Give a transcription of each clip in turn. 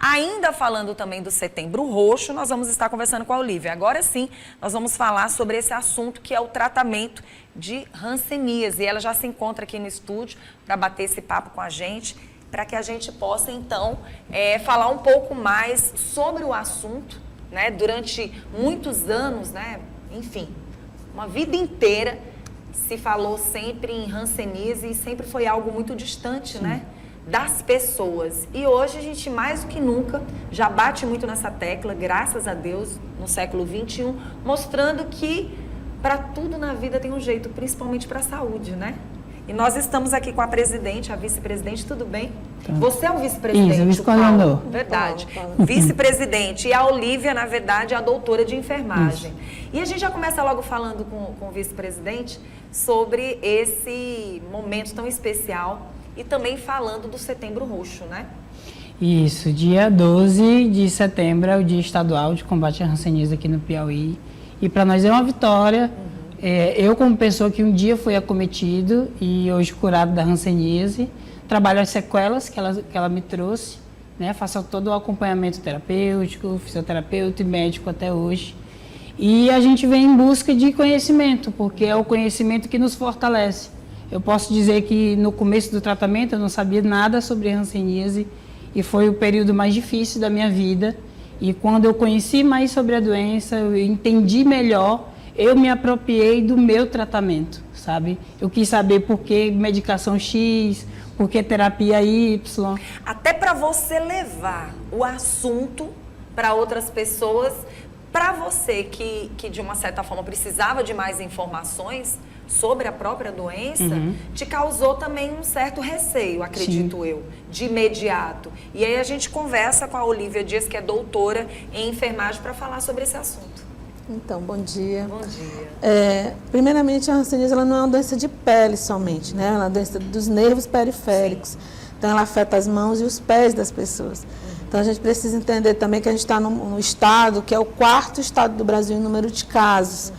Ainda falando também do Setembro Roxo, nós vamos estar conversando com a Olívia. Agora sim, nós vamos falar sobre esse assunto que é o tratamento de hanseníase. E ela já se encontra aqui no estúdio para bater esse papo com a gente, para que a gente possa, então, falar um pouco mais sobre o assunto, né? Durante muitos anos, né? Enfim, uma vida inteira se falou sempre em hanseníase e sempre foi algo muito distante, né? Das pessoas. E hoje a gente, mais do que nunca, já bate muito nessa tecla, graças a Deus, no século XXI, mostrando que para tudo na vida tem um jeito, principalmente para a saúde, né? E nós estamos aqui com a presidente, a vice-presidente, tudo bem? Tá. Você é o vice-presidente? Isso, vice-coordenador. Verdade. Vice-presidente. E a Olívia, na verdade, é a doutora de enfermagem. Isso. E a gente já começa logo falando com o vice-presidente sobre esse momento tão especial e também falando do Setembro Roxo, né? Isso, dia 12 de setembro é o Dia Estadual de Combate à Hanseníase aqui no Piauí. E para nós é uma vitória. Eu, como pessoa que um dia fui acometido e hoje curado da hanseníase, trabalho as sequelas que ela me trouxe, né? Faço todo o acompanhamento terapêutico, fisioterapeuta e médico até hoje. E a gente vem em busca de conhecimento, porque é o conhecimento que nos fortalece. Eu posso dizer que no começo do tratamento eu não sabia nada sobre hanseníase e foi o período mais difícil da minha vida. E quando eu conheci mais sobre a doença, eu entendi melhor, eu me apropriei do meu tratamento, sabe? Eu quis saber por que medicação X, por que terapia Y. Até para você levar o assunto para outras pessoas, para você que de uma certa forma precisava de mais informações sobre a própria doença, te causou também um certo receio, acredito eu, de imediato. E aí a gente conversa com a Olívia Dias, que é doutora em enfermagem, para falar sobre esse assunto. Então, bom dia. Bom dia. Primeiramente, a hanseníase ela não é uma doença de pele somente, né? Ela é uma doença dos nervos periféricos. Sim. Então, ela afeta as mãos e os pés das pessoas. Então, a gente precisa entender também que a gente está no estado que é o 4º estado do Brasil em número de casos.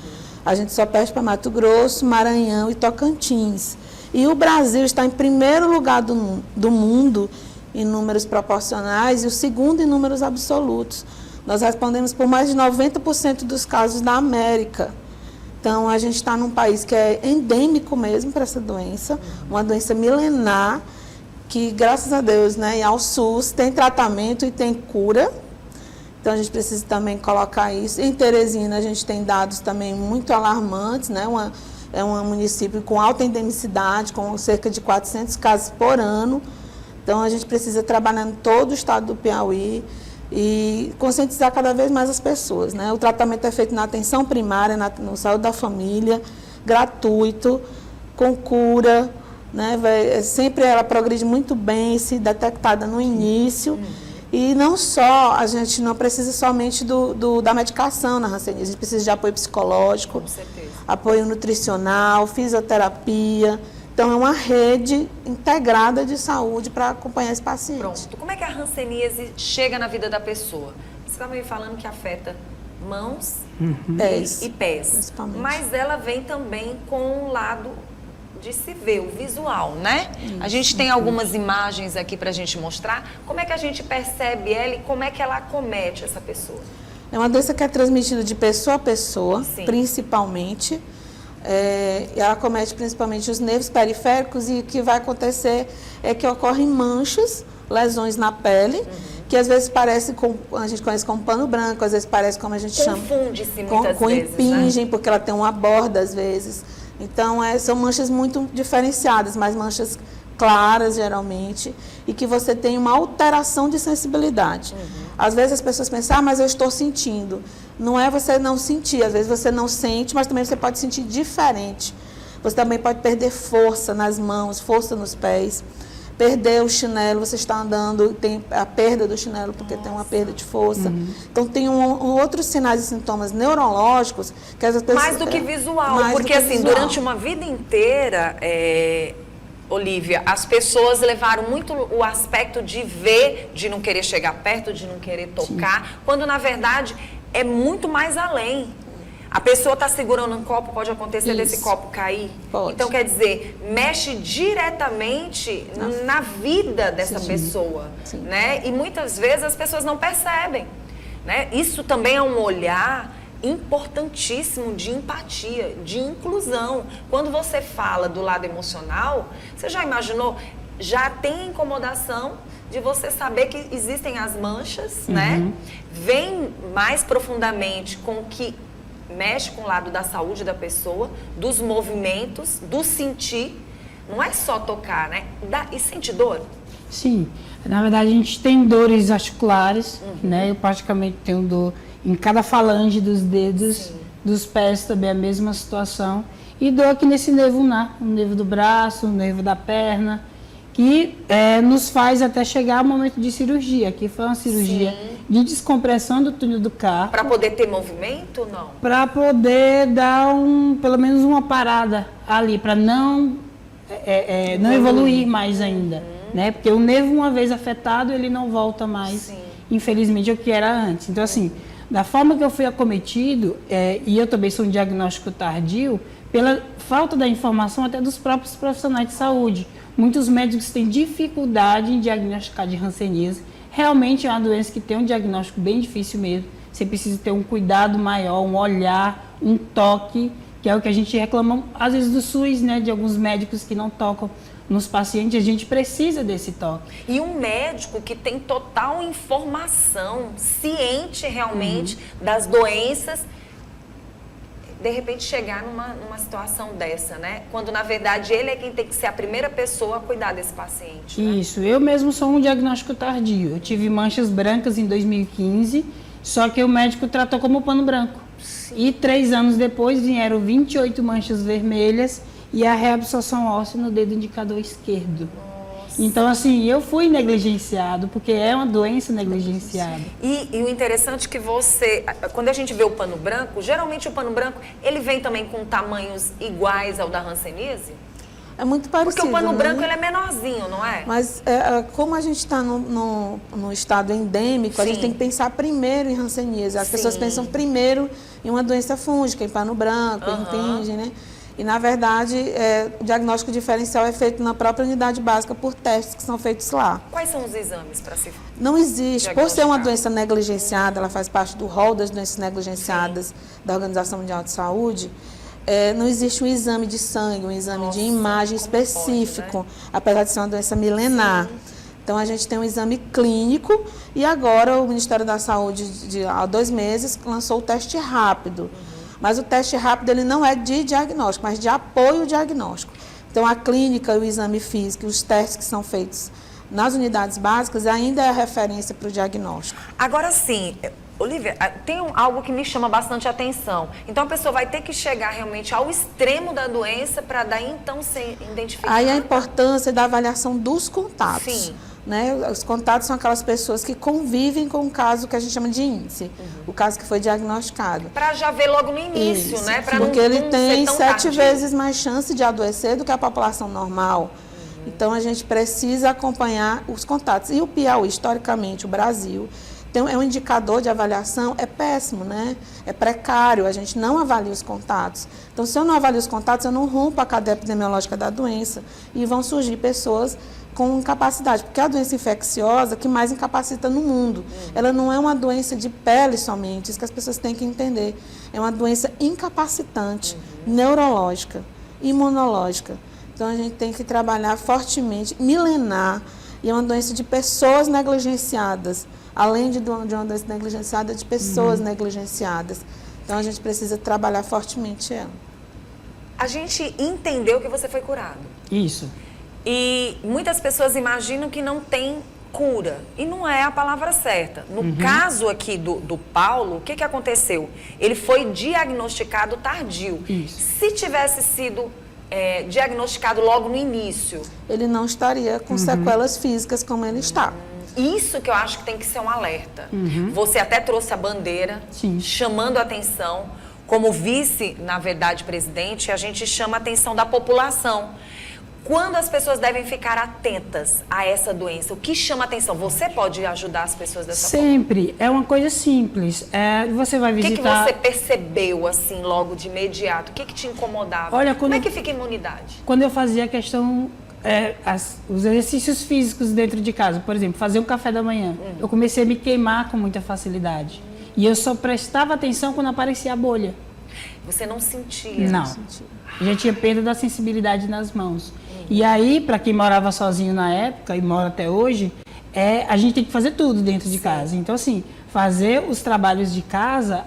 A gente só perde para Mato Grosso, Maranhão e Tocantins. E o Brasil está em primeiro lugar do mundo em números proporcionais e o segundo em números absolutos. Nós respondemos por mais de 90% dos casos da América. Então, a gente está num país que é endêmico mesmo para essa doença, uma doença milenar, que, graças a Deus, né, e ao SUS, tem tratamento e tem cura. Então, a gente precisa também colocar isso. Em Teresina, a gente tem dados também muito alarmantes, né? É um município com alta endemicidade, com cerca de 400 casos por ano. Então, a gente precisa trabalhar em todo o estado do Piauí e conscientizar cada vez mais as pessoas, né? O tratamento é feito na atenção primária, no saúde da família, gratuito, com cura, né? Sempre ela progride muito bem, se detectada no início. E não só, a gente não precisa somente da medicação na hanseníase, a gente precisa de apoio psicológico, apoio nutricional, fisioterapia. Então, é uma rede integrada de saúde para acompanhar esse paciente. Pronto. Como é que a hanseníase chega na vida da pessoa? Você estava me falando que afeta mãos e pés. Principalmente. Mas ela vem também com o lado de se ver, o visual, né? Isso. A gente tem algumas imagens aqui para a gente mostrar. Como é que a gente percebe ela e como é que ela acomete essa pessoa? É uma doença que é transmitida de pessoa a pessoa, principalmente. Ela acomete principalmente os nervos periféricos e o que vai acontecer é que ocorrem manchas, lesões na pele, que às vezes parece, a gente conhece como pano branco, às vezes parece como a gente chama... Confunde-se muitas com vezes, impingem, né? Porque ela tem uma borda às vezes. Então, são manchas muito diferenciadas, mas manchas claras, geralmente, e que você tem uma alteração de sensibilidade. Às vezes as pessoas pensam, mas eu estou sentindo. Não é você não sentir, às vezes você não sente, mas também você pode sentir diferente. Você também pode perder força nas mãos, força nos pés, perder o chinelo, você está andando, tem a perda do chinelo, porque tem uma perda de força. Então, tem outros sinais e sintomas neurológicos que as pessoas... Mais do que visual, porque assim, durante uma vida inteira, Olívia, as pessoas levaram muito o aspecto de ver, de não querer chegar perto, de não querer tocar, quando na verdade é muito mais além. A pessoa está segurando um copo, pode acontecer Isso. desse copo cair? Pode. Então, quer dizer, mexe diretamente na vida dessa pessoa, Sim. né? E muitas vezes as pessoas não percebem, né? Isso também é um olhar importantíssimo de empatia, de inclusão. Quando você fala do lado emocional, você já imaginou? Já tem incomodação de você saber que existem as manchas, né? Vem mais profundamente com o que mexe com o lado da saúde da pessoa, dos movimentos, do sentir. Não é só tocar, né? E sentir dor? Sim. Na verdade, a gente tem dores articulares, né? Eu praticamente tenho dor em cada falange dos dedos, Sim. dos pés também a mesma situação. E dor aqui nesse nervo ulnar, o nervo do braço, o nervo da perna, que nos faz até chegar ao momento de cirurgia. Aqui foi uma cirurgia de descompressão do túnel do carpo. Para poder ter movimento ou não? Para poder dar pelo menos uma parada ali, para não evoluir mais ainda, né? Porque o nervo, uma vez afetado, ele não volta mais, infelizmente, ao que era antes. Então, assim, da forma que eu fui acometido, e eu também sou um diagnóstico tardio, pela falta da informação até dos próprios profissionais de saúde. Muitos médicos têm dificuldade em diagnosticar de hanseníase. Realmente é uma doença que tem um diagnóstico bem difícil mesmo. Você precisa ter um cuidado maior, um olhar, um toque, que é o que a gente reclama, às vezes, do SUS, né? De alguns médicos que não tocam nos pacientes. A gente precisa desse toque. E um médico que tem total informação, ciente realmente das doenças, de repente chegar numa situação dessa, né? Quando, na verdade, ele é quem tem que ser a primeira pessoa a cuidar desse paciente. Né? Isso. Eu mesmo sou um diagnóstico tardio. Eu tive manchas brancas em 2015, só que o médico tratou como pano branco. E 3 anos depois vieram 28 manchas vermelhas e a reabsorção óssea no dedo indicador esquerdo. Então, assim, eu fui negligenciado, porque é uma doença negligenciada. E o interessante é que você, quando a gente vê o pano branco, geralmente o pano branco, ele vem também com tamanhos iguais ao da hanseníase? É muito parecido. Porque o pano né? branco, ele é menorzinho, não é? Mas como a gente está no estado endêmico, a gente tem que pensar primeiro em hanseníase. As pessoas pensam primeiro em uma doença fúngica, em pano branco, entende, né? E, na verdade, o diagnóstico diferencial é feito na própria unidade básica por testes que são feitos lá. Quais são os exames para se Não existe. Por ser uma diagnosticar? doença negligenciada, ela faz parte do rol das doenças negligenciadas da Organização Mundial de Saúde, não existe um exame de sangue, um exame de imagem específico, apesar de ser uma doença milenar. Então, a gente tem um exame clínico e agora o Ministério da Saúde, há 2 meses, lançou o teste rápido. Mas o teste rápido ele não é de diagnóstico, mas de apoio ao diagnóstico. Então, a clínica, o exame físico, os testes que são feitos nas unidades básicas ainda é a referência para o diagnóstico. Agora sim, Olivia, tem algo que me chama bastante atenção. Então, a pessoa vai ter que chegar realmente ao extremo da doença para daí, então, ser identificada. Aí a importância da avaliação dos contatos. Sim. Né? Os contatos são aquelas pessoas que convivem com o caso que a gente chama de índice, o caso que foi diagnosticado. Para já ver logo no início, Isso, né? Pra porque ele não tem ser tão 7 tardio. vezes mais chance de adoecer do que a população normal. Então, a gente precisa acompanhar os contatos. E o Piauí, historicamente, o Brasil, é um indicador de avaliação, é péssimo, né? É precário, a gente não avalia os contatos. Então, se eu não avalio os contatos, eu não rompo a cadeia epidemiológica da doença e vão surgir pessoas com incapacidade, porque é a doença infecciosa que mais incapacita no mundo. Ela não é uma doença de pele somente, isso que as pessoas têm que entender. É uma doença incapacitante, neurológica, imunológica. Então, a gente tem que trabalhar fortemente, milenar, e é uma doença de pessoas negligenciadas, além de uma doença negligenciada, de pessoas negligenciadas. Então, a gente precisa trabalhar fortemente ela. A gente entendeu que você foi curado. Isso. E muitas pessoas imaginam que não tem cura. E não é a palavra certa. No caso aqui do Paulo, o que aconteceu? Ele foi diagnosticado tardio. Isso. Se tivesse sido diagnosticado logo no início... Ele não estaria com sequelas físicas como ele está. Isso que eu acho que tem que ser um alerta. Você até trouxe a bandeira, Sim. chamando a atenção. Como vice, na verdade, presidente, a gente chama a atenção da população. Quando as pessoas devem ficar atentas a essa doença? O que chama atenção? Você pode ajudar as pessoas dessa forma? Sempre. É uma coisa simples. Você vai O que visitar... você percebeu, assim, logo de imediato? O que te incomodava? Olha, Como é que fica a imunidade? Quando eu fazia a questão, os exercícios físicos dentro de casa, por exemplo, fazer um café da manhã, eu comecei a me queimar com muita facilidade. E eu só prestava atenção quando aparecia a bolha. Você não sentia? Não. Já tinha perda da sensibilidade nas mãos. E aí, para quem morava sozinho na época, e mora até hoje, a gente tem que fazer tudo dentro de casa. Então, assim, fazer os trabalhos de casa,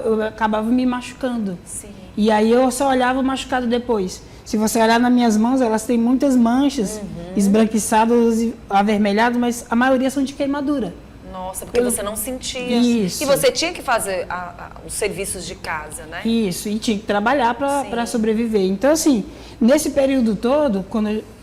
eu acabava me machucando. Sim. E aí eu só olhava o machucado depois. Se você olhar nas minhas mãos, elas têm muitas manchas, esbranquiçadas e avermelhadas, mas a maioria são de queimadura. Nossa, porque você não sentia. Isso. E você tinha que fazer os serviços de casa, né? Isso, e tinha que trabalhar para sobreviver. Então, assim, nesse período todo,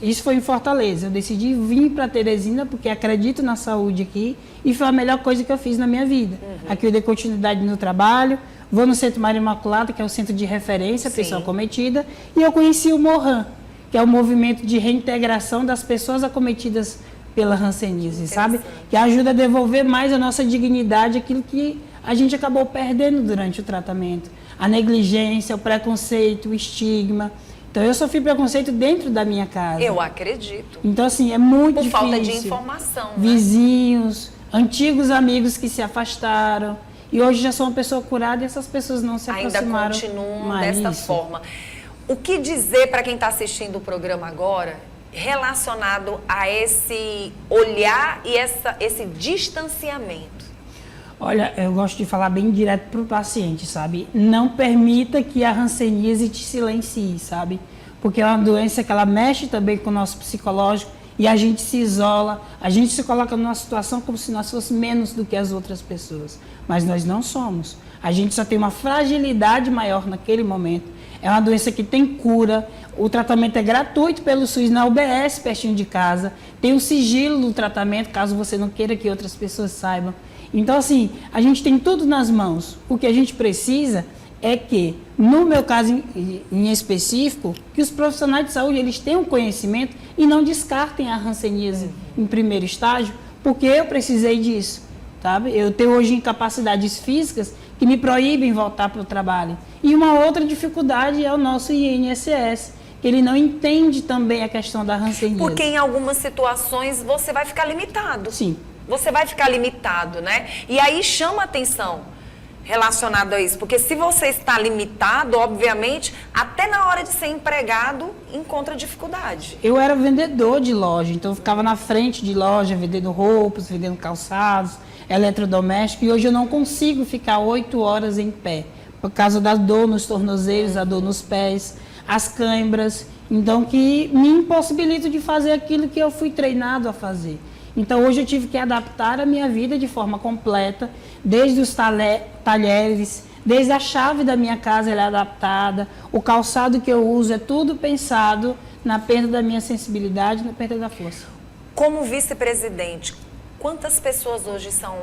isso foi em Fortaleza, eu decidi vir para Teresina porque acredito na saúde aqui e foi a melhor coisa que eu fiz na minha vida. Aqui eu dei continuidade no trabalho, vou no Centro Maria Imaculada, que é o centro de referência, pessoa acometida, e eu conheci o MORHAN, que é o movimento de reintegração das pessoas acometidas pela hanseníase, sabe? Que ajuda a devolver mais a nossa dignidade, aquilo que a gente acabou perdendo durante o tratamento. A negligência, o preconceito, o estigma. Então, eu sofri preconceito dentro da minha casa. Eu acredito. Então, assim, é muito difícil. Por falta de informação, né? Vizinhos, antigos amigos que se afastaram. E hoje já sou uma pessoa curada e essas pessoas não se aproximaram. Ainda continuam mais. dessa forma. O que dizer para quem está assistindo o programa agora relacionado a esse olhar e esse distanciamento? Olha, eu gosto de falar bem direto para o paciente, sabe? Não permita que a hanseníase te silencie, sabe? Porque é uma doença que ela mexe também com o nosso psicológico e a gente se isola, a gente se coloca numa situação como se nós fôssemos menos do que as outras pessoas. Mas nós não somos. A gente só tem uma fragilidade maior naquele momento. É uma doença que tem cura, o tratamento é gratuito pelo SUS na UBS, pertinho de casa. Tem o sigilo do tratamento, caso você não queira que outras pessoas saibam. Então, assim, a gente tem tudo nas mãos. O que a gente precisa é que, no meu caso em específico, que os profissionais de saúde eles tenham conhecimento e não descartem a hanseníase em primeiro estágio, porque eu precisei disso, sabe? Eu tenho hoje incapacidades físicas que me proíbem voltar para o trabalho. E uma outra dificuldade é o nosso INSS, que ele não entende também a questão da hanseníase. Porque em algumas situações você vai ficar limitado. Sim. Você vai ficar limitado, né? E aí chama atenção relacionado a isso, porque se você está limitado, obviamente, até na hora de ser empregado, encontra dificuldade. Eu era vendedor de loja, então eu ficava na frente de loja, vendendo roupas, vendendo calçados, eletrodoméstico, e hoje eu não consigo ficar 8 horas em pé, por causa da dor nos tornozelos, a dor nos pés, as câimbras, então que me impossibilita de fazer aquilo que eu fui treinado a fazer. Então hoje eu tive que adaptar a minha vida de forma completa, desde os talheres, desde a chave da minha casa ela é adaptada, o calçado que eu uso é tudo pensado na perda da minha sensibilidade, na perda da força. Como vice-presidente, quantas pessoas hoje são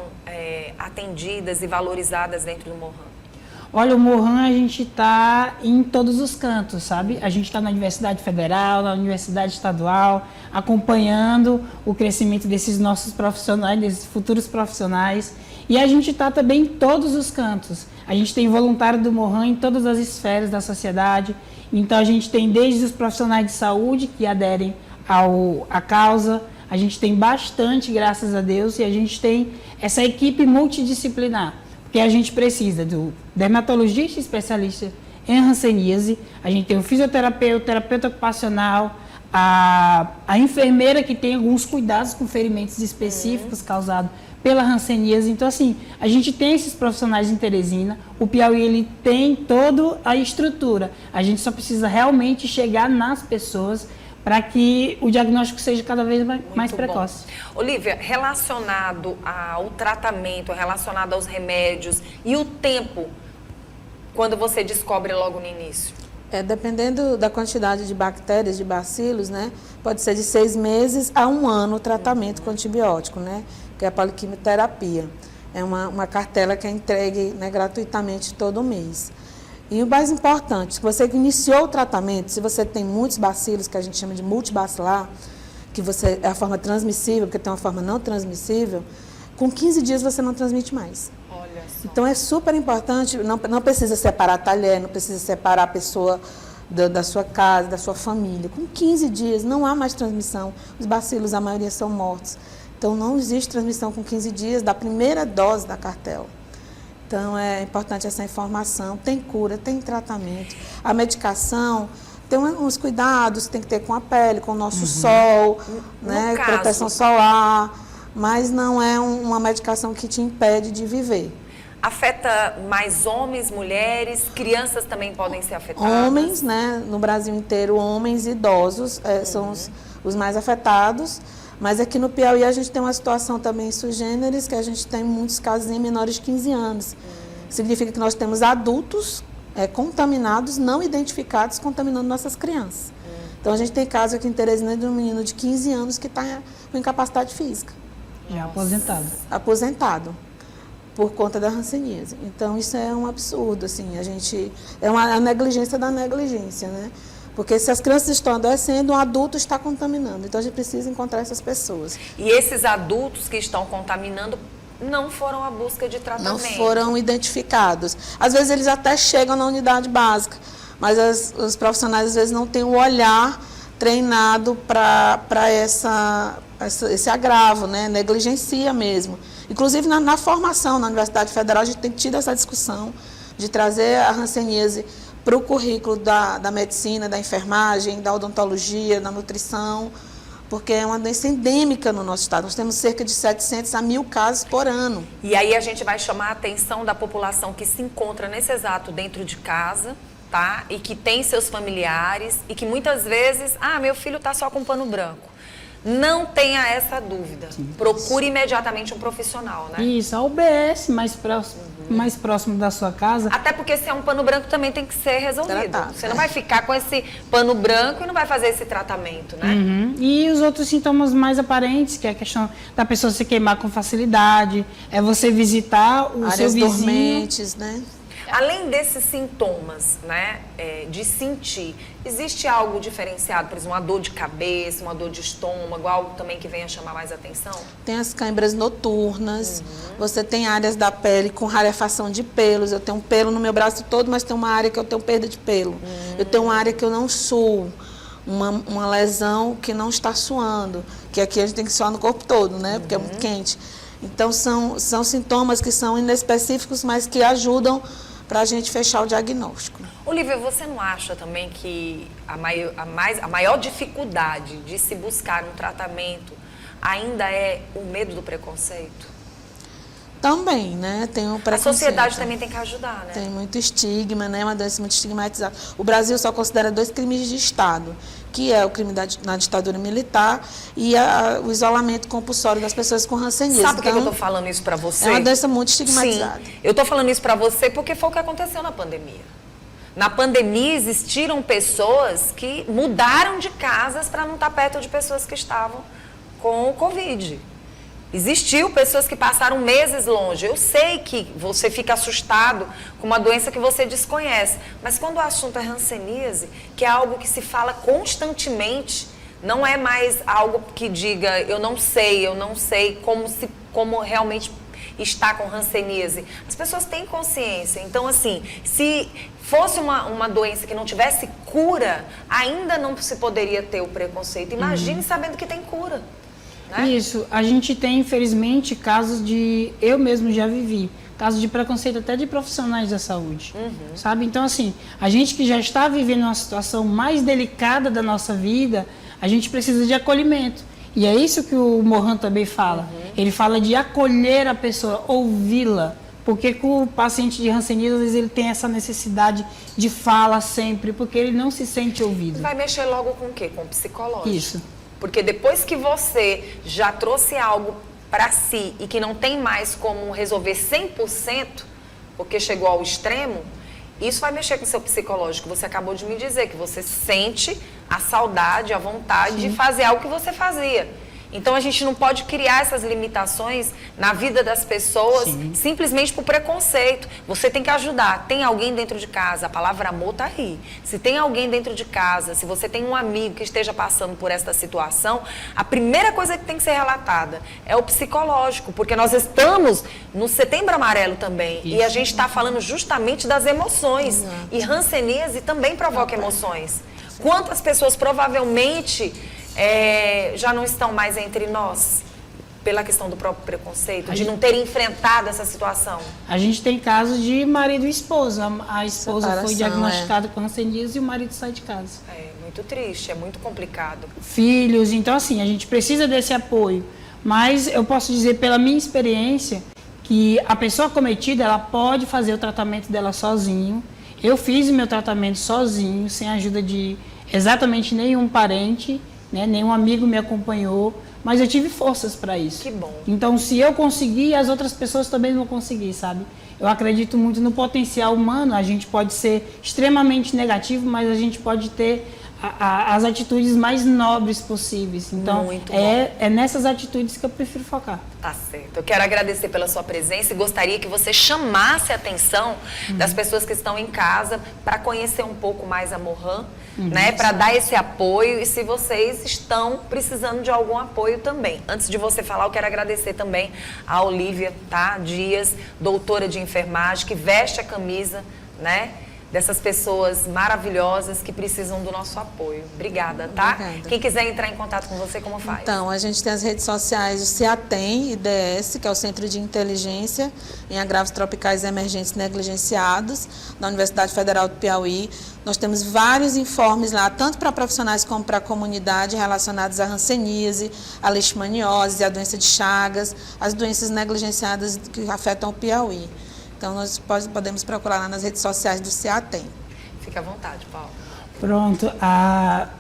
atendidas e valorizadas dentro do MORHAN? Olha, o MORHAN a gente está em todos os cantos, sabe? A gente está na Universidade Federal, na Universidade Estadual, acompanhando o crescimento desses nossos profissionais, desses futuros profissionais. E a gente está também em todos os cantos. A gente tem voluntário do MORHAN em todas as esferas da sociedade. Então a gente tem desde os profissionais de saúde que aderem à causa. A gente tem bastante, graças a Deus, e a gente tem essa equipe multidisciplinar. Porque a gente precisa do dermatologista especialista em hanseníase, a gente tem o fisioterapeuta, o terapeuta ocupacional, a enfermeira que tem alguns cuidados com ferimentos específicos causados pela hanseníase. Então, assim, a gente tem esses profissionais em Teresina, o Piauí ele tem toda a estrutura, a gente só precisa realmente chegar nas pessoas para que o diagnóstico seja cada vez mais precoce. Olívia, relacionado ao tratamento, relacionado aos remédios e o tempo, quando você descobre logo no início? Dependendo da quantidade de bactérias, de bacilos, né? Pode ser de 6 meses a 1 ano o tratamento com antibiótico, né? Que é a poliquimioterapia. É uma cartela que é entregue, né, gratuitamente todo mês. E o mais importante, se você iniciou o tratamento, se você tem muitos bacilos, que a gente chama de multibacilar, que você é a forma transmissível, porque tem uma forma não transmissível, com 15 dias você não transmite mais. Olha só. Então é super importante, não precisa separar talher, não precisa separar a pessoa da sua casa, da sua família. Com 15 dias não há mais transmissão, os bacilos, a maioria são mortos. Então não existe transmissão com 15 dias da primeira dose da cartela. Então, é importante essa informação. Tem cura, tem tratamento. A medicação tem uns cuidados que tem que ter com a pele, com o nosso sol, né, proteção solar, mas não é uma medicação que te impede de viver. Afeta mais homens, mulheres, crianças também podem ser afetadas? Homens, né, no Brasil inteiro, homens idosos são os mais afetados. Mas aqui no Piauí a gente tem uma situação também sui generis, que a gente tem muitos casos em menores de 15 anos. Significa que nós temos adultos contaminados, não identificados, contaminando nossas crianças. Então a gente tem caso aqui em Teresina de um menino de 15 anos que está com incapacidade física. Já aposentado. Aposentado, por conta da hanseníase. Então isso é um absurdo, assim, é uma negligência da negligência, né? Porque se as crianças estão adoecendo, um adulto está contaminando. Então, a gente precisa encontrar essas pessoas. E esses adultos que estão contaminando não foram à busca de tratamento? Não foram identificados. Às vezes, eles até chegam na unidade básica, mas os profissionais, às vezes, não têm o olhar treinado para esse agravo, né? Negligencia mesmo. Inclusive, na formação, na Universidade Federal, a gente tem tido essa discussão de trazer a hanseníase para o currículo da medicina, da enfermagem, da odontologia, da nutrição, porque é uma doença endêmica no nosso estado. Nós temos cerca de 700 a 1.000 casos por ano. E aí a gente vai chamar a atenção da população que se encontra nesse exato dentro de casa, tá? E que tem seus familiares e que muitas vezes, meu filho está só com pano branco. Não tenha essa dúvida. Sim. Procure imediatamente um profissional, né? Isso, a UBS mais próximo da sua casa. Até porque se é um pano branco também tem que ser resolvido. Tratado, Você não vai ficar com esse pano branco e não vai fazer esse tratamento, né? E os outros sintomas mais aparentes, que é a questão da pessoa se queimar com facilidade, é você visitar o seu vizinho. Áreas dormentes, né? Além desses sintomas, né, de sentir, existe algo diferenciado? Por exemplo, uma dor de cabeça, uma dor de estômago, algo também que venha chamar mais atenção? Tem as câimbras noturnas, você tem áreas da pele com rarefação de pelos. Eu tenho um pelo no meu braço todo, mas tem uma área que eu tenho perda de pelo. Eu tenho uma área que eu não suo, uma lesão que não está suando, que aqui a gente tem que suar no corpo todo, né, porque é muito quente. Então, são sintomas que são inespecíficos, mas que ajudam para a gente fechar o diagnóstico. Olivia, você não acha também que a maior dificuldade de se buscar um tratamento ainda é o medo do preconceito? Também, né? Tem o preconceito. A sociedade também tem que ajudar, né? Tem muito estigma, né? Uma doença muito estigmatizada. O Brasil só considera 2 crimes de Estado, que é o crime na ditadura militar e o isolamento compulsório das pessoas com hanseníase. Sabe por que eu estou falando isso para você? É uma doença muito estigmatizada. Sim, eu estou falando isso para você porque foi o que aconteceu na pandemia. Na pandemia existiram pessoas que mudaram de casas para não estar perto de pessoas que estavam com o Covid. Existiu pessoas que passaram meses longe. Eu sei que você fica assustado com uma doença que você desconhece, mas quando o assunto é hanseníase, que é algo que se fala constantemente, não é mais algo que diga eu não sei como realmente está com hanseníase. As pessoas têm consciência. Então, assim, se fosse uma doença que não tivesse cura, ainda não se poderia ter o preconceito. Imagine sabendo que tem cura. Né? Isso, a gente tem, infelizmente, casos eu mesmo já vivi, casos de preconceito até de profissionais da saúde, sabe? Então, assim, a gente que já está vivendo uma situação mais delicada da nossa vida, a gente precisa de acolhimento. E é isso que o Mohan também fala. Ele fala de acolher a pessoa, ouvi-la. Porque com o paciente de hanseníase, às vezes ele tem essa necessidade de fala sempre, porque ele não se sente ouvido. Vai mexer logo com o quê? Com o psicológico. Isso. Porque depois que você já trouxe algo para si e que não tem mais como resolver 100%, porque chegou ao extremo, isso vai mexer com o seu psicológico. Você acabou de me dizer que você sente a saudade, a vontade de fazer algo que você fazia. Então a gente não pode criar essas limitações na vida das pessoas simplesmente por preconceito. Você tem que ajudar. Tem alguém dentro de casa, a palavra amor tá aí. Se tem alguém dentro de casa, se você tem um amigo que esteja passando por esta situação, a primeira coisa que tem que ser relatada é o psicológico, porque nós estamos no Setembro Amarelo também. Isso. E a gente está falando justamente das emoções. Exato. E hanseníase também provoca emoções. Quantas pessoas provavelmente já não estão mais entre nós pela questão do próprio preconceito, de não terem enfrentado essa situação? A gente tem casos de marido e esposa. A esposa Separação, foi diagnosticada com hanseníase e o marido sai de casa. É muito triste, é muito complicado. Filhos, então assim, a gente precisa desse apoio. Mas eu posso dizer pela minha experiência que a pessoa acometida, ela pode fazer o tratamento dela sozinho. Eu fiz o meu tratamento sozinho, sem a ajuda de exatamente nenhum parente, né? Nenhum amigo me acompanhou, mas eu tive forças para isso. Que bom. Então, se eu conseguir, as outras pessoas também vão conseguir, sabe? Eu acredito muito no potencial humano. A gente pode ser extremamente negativo, mas a gente pode ter as atitudes mais nobres possíveis. Então, Muito bom. é nessas atitudes que eu prefiro focar. Tá certo. Eu quero agradecer pela sua presença e gostaria que você chamasse a atenção das pessoas que estão em casa para conhecer um pouco mais a Mohan, né? Para dar esse apoio e se vocês estão precisando de algum apoio também. Antes de você falar, eu quero agradecer também a Olívia, tá? Dias, doutora de enfermagem, que veste a camisa, né? Dessas pessoas maravilhosas que precisam do nosso apoio. Obrigada, tá? Obrigada. Quem quiser entrar em contato com você, como faz? Então, a gente tem as redes sociais do CIATEM, IDS, que é o Centro de Inteligência em Agravos Tropicais e Emergentes Negligenciados, da Universidade Federal do Piauí. Nós temos vários informes lá, tanto para profissionais como para a comunidade, relacionados à hanseníase, à leishmaniose, à doença de Chagas, as doenças negligenciadas que afetam o Piauí. Então, nós podemos procurar lá nas redes sociais do CIATEM. Fica à vontade, Paulo. Pronto.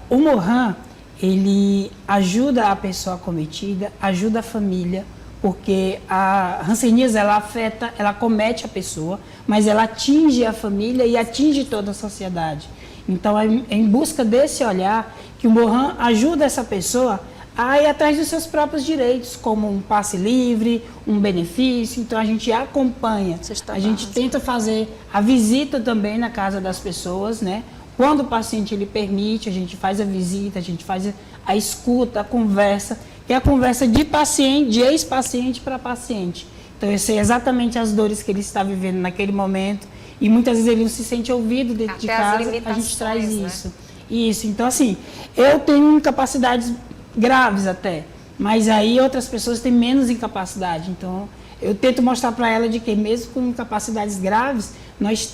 O Mohan, ele ajuda a pessoa acometida, ajuda a família, porque a hanseníase, ela comete a pessoa, mas ela atinge a família e atinge toda a sociedade. Então, é em busca desse olhar que o Mohan ajuda essa pessoa a ir atrás dos seus próprios direitos, como um passe livre, um benefício. Então, a gente acompanha, a gente tenta fazer a visita também na casa das pessoas, né? Quando o paciente ele permite, a gente faz a visita, a gente faz a escuta, a conversa, que é a conversa de paciente, de ex-paciente para paciente. Então, eu sei exatamente as dores que ele está vivendo naquele momento e muitas vezes ele não se sente ouvido dentro de casa, a gente traz isso. Né? Isso, então assim, eu tenho incapacidades graves até, mas aí outras pessoas têm menos incapacidade. Então, eu tento mostrar para ela de que mesmo com incapacidades graves, nós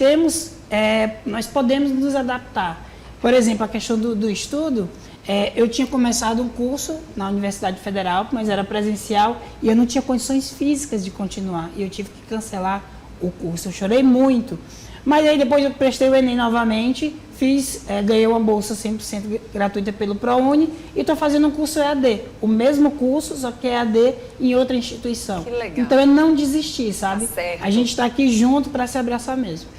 podemos nos adaptar. Por exemplo, a questão do estudo, eu tinha começado um curso na Universidade Federal, mas era presencial e eu não tinha condições físicas de continuar. E eu tive que cancelar o curso. Eu chorei muito. Mas aí depois eu prestei o Enem novamente, ganhei uma bolsa 100% gratuita pelo ProUni e estou fazendo um curso EAD. O mesmo curso, só que EAD em outra instituição. Que legal. Então eu não desisti, sabe? Tá certo. A gente está aqui junto para se abraçar mesmo.